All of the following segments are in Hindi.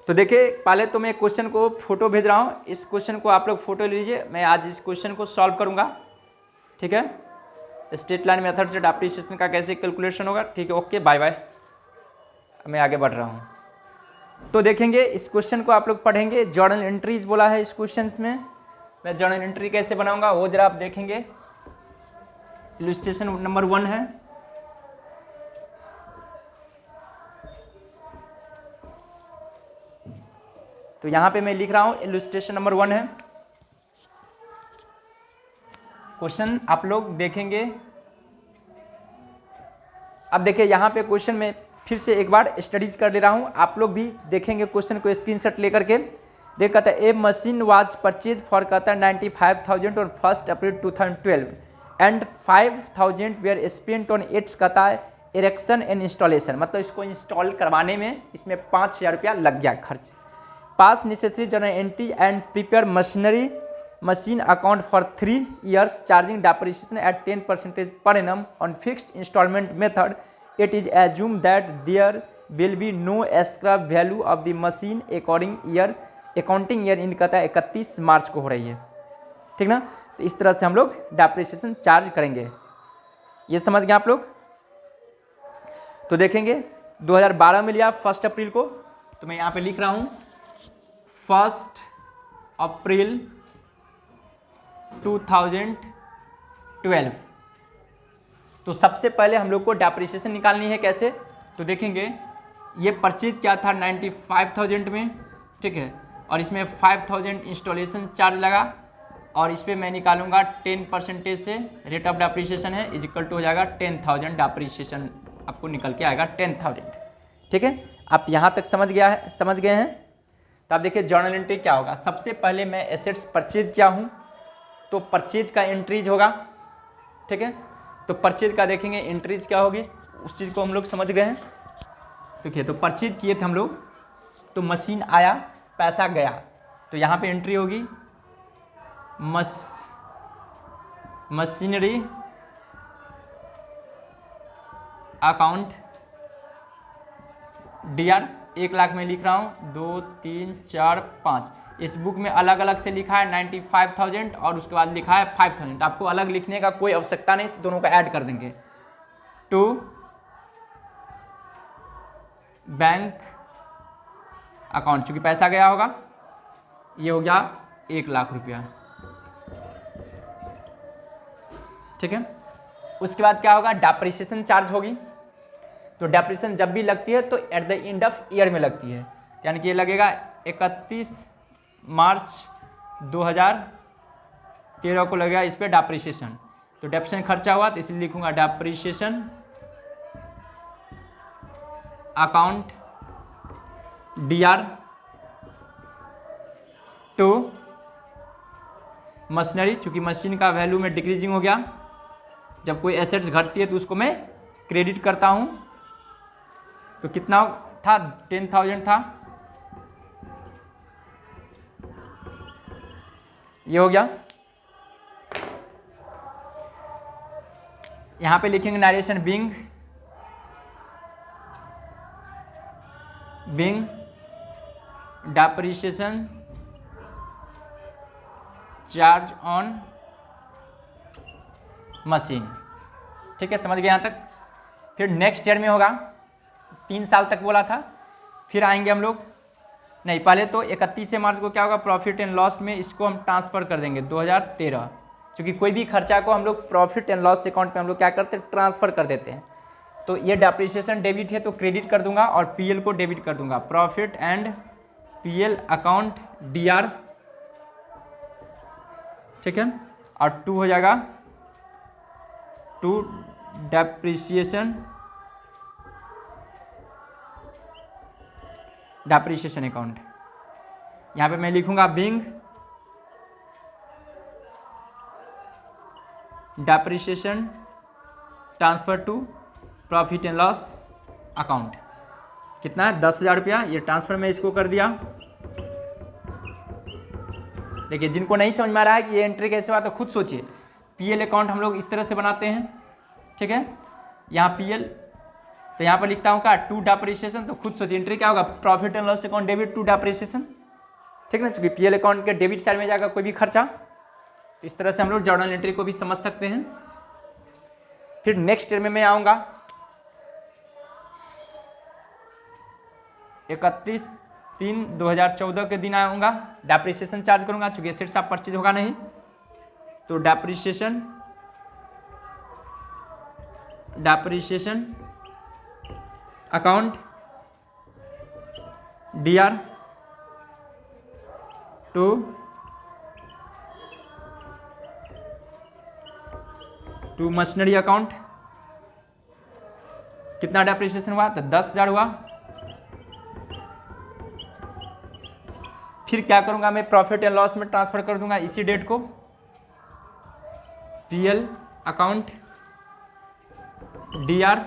तो देखिए पहले तो मैं क्वेश्चन को फोटो भेज रहा हूँ, इस क्वेश्चन को आप लोग फोटो लीजिए, मैं आज इस क्वेश्चन को सॉल्व करूँगा। ठीक है, स्ट्रेट लाइन मेथड से डेप्रिसिएशन का कैसे कैलकुलेशन होगा। ठीक है, ओके बाय बाय, मैं आगे बढ़ रहा हूँ। तो देखेंगे इस क्वेश्चन को आप लोग पढ़ेंगे, जर्नल एंट्रीज बोला है इस क्वेश्चन में। मैं जर्नल एंट्री कैसे बनाऊंगा वो जरा आप देखेंगे। इलस्ट्रेशन नंबर 1 है, तो यहां पे मैं लिख रहा हूं इलस्ट्रेशन नंबर 1 है। क्वेश्चन आप लोग देखेंगे। अब देखिए यहाँ पे क्वेश्चन में फिर से एक बार स्टडीज कर ले रहा हूँ, आप लोग भी देखेंगे क्वेश्चन को स्क्रीनशॉट लेकर के। देख कहता है a machine was purchase for कहता है 95,000 on 1 April 2012 and 5,000 were spent on its कहता है इरेक्शन एंड इंस्टॉलेशन, मतलब इसको इंस्टॉल करवाने में इसमें 5,000 रुपया लग गया खर्च। पास necessary general entry and prepare machinery machine account for 3 years charging depreciation at 10% per annum on fixed installment method. It is assumed that there will be no scrap value of the machine accounting year in कहता है 31 मार्च को हो रही है। ठीक ना, तो इस तरह से हम लोग डेप्रिसिएशन चार्ज करेंगे, ये समझ गए आप लोग। तो देखेंगे 2012 में लिया 1 अप्रैल को, तो मैं यहाँ पे लिख रहा हूँ 1 अप्रैल 2012। तो सबसे पहले हम लोग को डेप्रिसिएशन निकालनी है कैसे, तो देखेंगे ये परचेज क्या था 95,000 में, ठीक है, और इसमें 5,000 इंस्टॉलेशन चार्ज लगा, और इस पर मैं निकालूंगा 10% से रेट ऑफ डेप्रिसिएशन है इजिकल टू हो जाएगा 10,000, डेप्रिसिएशन आपको निकल के आएगा 10,000। ठीक है, आप यहाँ तक समझ गए हैं। तो आप देखिए जर्नल एंट्री क्या होगा। सबसे पहले मैं एसेट्स परचेज किया हूँ, तो परचेज का एंट्रीज होगा। ठीक है, तो परचेज का देखेंगे एंट्रीज क्या होगी, उस चीज़ को हम लोग समझ गए हैं। देखिए तो परचेज किए थे हम लोग, तो मशीन आया, पैसा गया, तो यहाँ पे एंट्री होगी मशीनरी अकाउंट डीआर 1 लाख में लिख रहा हूँ 2 3 4 5। इस बुक में अलग अलग से लिखा है 95,000 और उसके बाद लिखा है 5,000। आपको अलग लिखने का कोई आवश्यकता नहीं, दोनों का ऐड कर देंगे। टू बैंक अकाउंट, चूंकि पैसा गया होगा, ये हो गया 1 लाख रुपया। ठीक है, उसके बाद क्या होगा, डेप्रिसिएशन चार्ज होगी। तो डेप्रिसिएशन जब भी लगती है तो at the end of year में लगती है, यानी कि ये लगेगा 31 मार्च 2013 को लगेगा इस पर डेप्रिसिएशन। तो डेप्रिसिएशन खर्चा हुआ तो इसलिए लिखूंगा depreciation account DR to machinery, चूंकि मशीन का वैल्यू में डिक्रीजिंग हो गया, जब कोई एसेट्स घटती है तो उसको मैं क्रेडिट करता हूं। तो कितना था, 10,000 था, ये हो गया। यहां पे लिखेंगे narration being depreciation charge on machine. ठीक है, समझ गए यहाँ तक। फिर नेक्स्ट ईयर में होगा, 3 साल तक बोला था। फिर आएंगे हम लोग, नहीं पहले तो 31 मार्च को क्या होगा, प्रॉफिट एंड लॉस में इसको हम ट्रांसफ़र कर देंगे 2013, क्योंकि कोई भी खर्चा को हम लोग प्रॉफिट एंड लॉस अकाउंट में हम लोग क्या करते हैं, ट्रांसफ़र कर देते हैं। तो ये डेप्रिसिएशन डेबिट है तो क्रेडिट कर दूंगा, और पीएल को डेबिट कर दूंगा, profit and PL account DR. ठीक है, और 2 हो जाएगा टू डेप्रिसिएशन अकाउंट। यहाँ पे मैं लिखूंगा being depreciation transfer to profit and loss account. कितना है, 10,000 रुपया। ये ट्रांसफर मैं इसको कर दिया। देखिए जिनको नहीं समझ में आ रहा है कि ये एंट्री कैसे हुआ, तो खुद सोचिए। पीएल अकाउंट हम लोग इस तरह से बनाते हैं। ठीक है, यहाँ पीएल तो यहाँ पर लिखता हूँ क्या, टू डेप्रिसिएशन। तो खुद सोचिए एंट्री क्या होगा, profit and loss account debit to depreciation, ठीक ना, चूंकि पीएल अकाउंट के डेबिट साइड में जाएगा कोई भी खर्चा। तो इस तरह से हम लोग जर्नल एंट्री को भी समझ सकते हैं। फिर नेक्स्ट ईयर में मैं आऊँगा 31/3/2014 के दिन आऊँगा, डेप्रिसिएशन चार्ज करूँगा, चूँकि एसेट्स आप परचेज होगा नहीं। तो depreciation account DR to machinery account. कितना डेप्रिसिएशन हुआ, तो 10,000 हुआ। फिर क्या करूंगा मैं, प्रॉफिट एंड लॉस में ट्रांसफर कर दूंगा इसी डेट को, PL account DR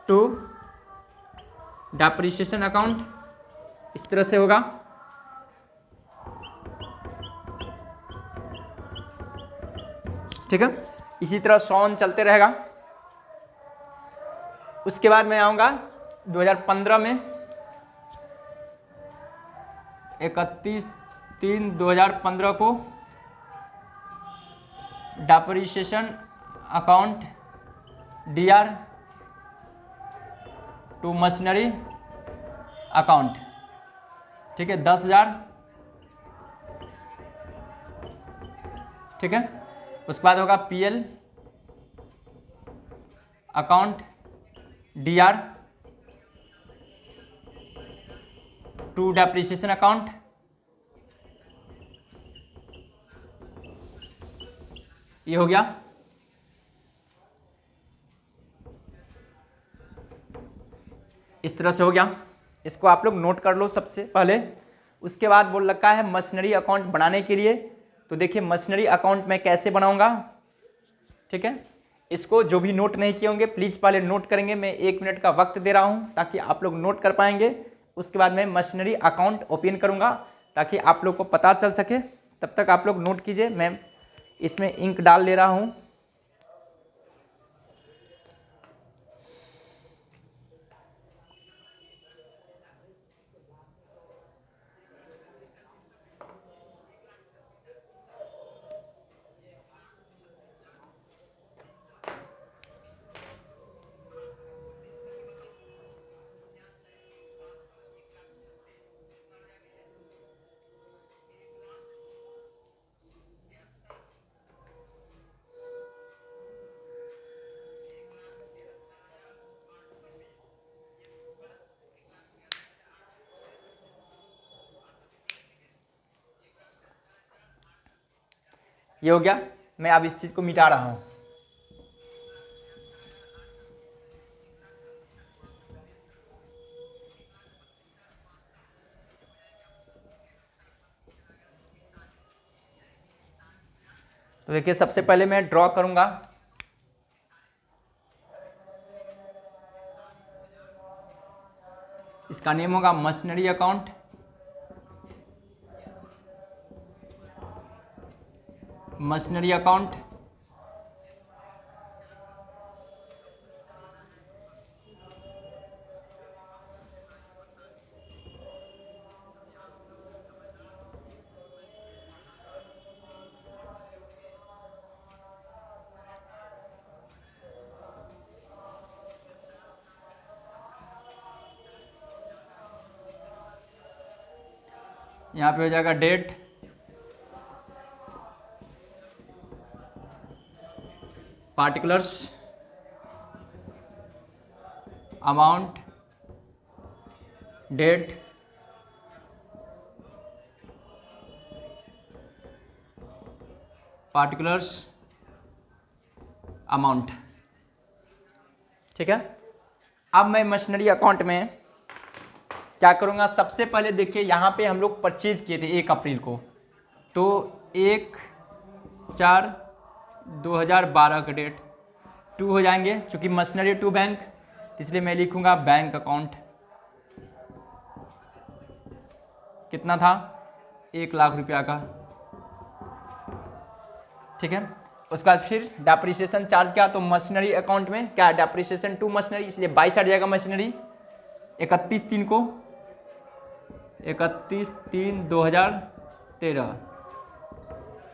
to depreciation account, इस तरह से होगा। ठीक है, इसी तरह सॉन चलते रहेगा। उसके बाद मैं आऊँगा 2015 में 31/3/2015 को depreciation account DR to machinery account, ठीक है, 10,000, ठीक है। उसके बाद होगा PL account DR to depreciation account, ये हो गया। इस तरह से हो गया, इसको आप लोग नोट कर लो सबसे पहले। उसके बाद बोल रखा है मशीनरी अकाउंट बनाने के लिए। तो देखिए मशीनरी अकाउंट मैं कैसे बनाऊंगा, ठीक है। इसको जो भी नोट नहीं किए होंगे प्लीज़ पहले नोट करेंगे। मैं 1 मिनट का वक्त दे रहा हूं ताकि आप लोग नोट कर पाएंगे। उसके बाद मैं मशीनरी अकाउंट ओपन करूंगा ताकि आप लोग को पता चल सके। तब तक आप लोग नोट कीजिए, मैं इसमें इंक डाल ले रहा हूँ। ये हो गया, मैं अब इस चीज़ को मिटा रहा हूँ। तो देखिए सबसे पहले मैं ड्रॉ करूंगा। इसका नेम होगा मशीनरी अकाउंट, मशीनरी अकाउंट, यहाँ पे हो जाएगा date, particulars, amount, date, particulars, amount, ठीक है। अब मैं मशीनरी अकाउंट में क्या करूँगा, सबसे पहले देखिए यहाँ पे हम लोग परचेज किए थे 1 अप्रैल को, तो 1/4/2012 का डेट 2 हो जाएंगे, चूँकि मशीनरी टू बैंक, इसलिए मैं लिखूँगा बैंक अकाउंट। कितना था, 1 लाख रुपया का, ठीक है। उसके बाद फिर डेप्रिसिएशन चार्ज क्या, तो मशीनरी अकाउंट में क्या है, डेप्रिसिएशन टू मशीनरी, इसलिए 22 हट जाएगा मशीनरी 31/3 को, 31/3/2013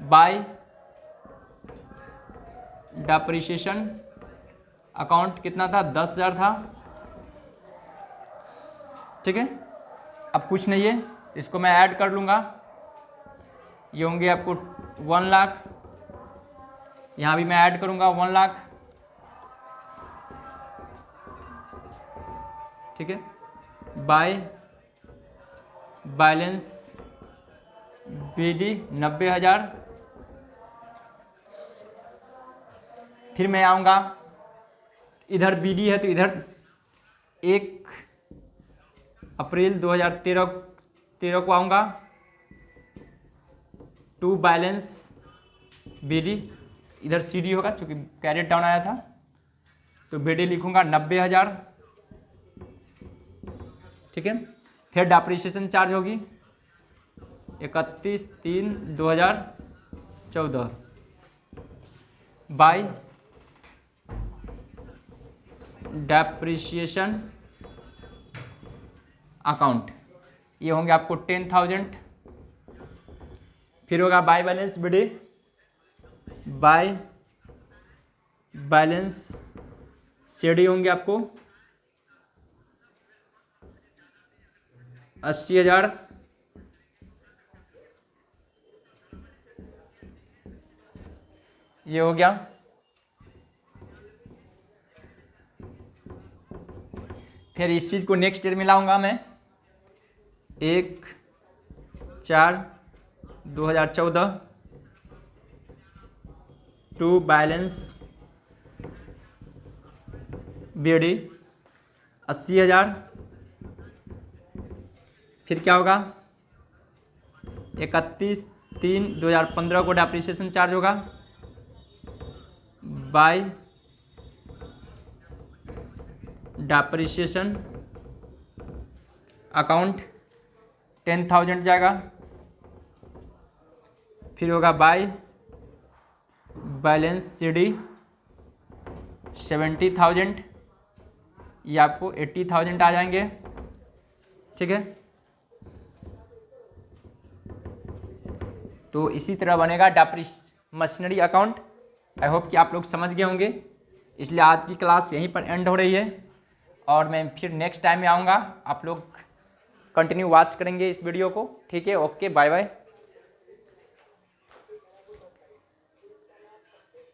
बाय डेप्रिसिएशन अकाउंट कितना था, 10,000 था। ठीक है, अब कुछ नहीं है, इसको मैं ऐड कर लूँगा, ये होंगे आपको 1 लाख, यहाँ भी मैं ऐड करूँगा 1 लाख। ठीक है, बाय बैलेंस BD 90,000। फिर मैं आऊँगा इधर BD है तो इधर 1 अप्रैल 2013 को आऊँगा, टू बैलेंस BD, इधर CD होगा चूँकि कैरेट डाउन आया था, तो BD लिखूँगा 90,000। ठीक है, फिर डेप्रिसिएशन चार्ज होगी 31/3/2014 बाय डेप्रिसिएशन अकाउंट, ये होंगे आपको 10,000। फिर होगा by balance BD, by balance CD होंगे आपको 80,000। ये हो गया। फिर इस चीज़ को नेक्स्ट ईयर में लाऊंगा मैं 1/4/2014 टू बैलेंस BD 80,000। फिर क्या होगा 31/3/2015 को डेप्रिसिएशन चार्ज होगा बाय डेप्रिसिएशन अकाउंट 10,000 जाएगा। फिर होगा बाय बैलेंस CD 70,000, ये आपको 80,000 आ जाएंगे। ठीक है, तो इसी तरह बनेगा मशीनरी अकाउंट। आई होप कि आप लोग समझ गए होंगे, इसलिए आज की क्लास यहीं पर एंड हो रही है और मैं फिर नेक्स्ट टाइम में आऊँगा, आप लोग कंटिन्यू वॉच करेंगे इस वीडियो को। ठीक है, ओके, बाय बाय।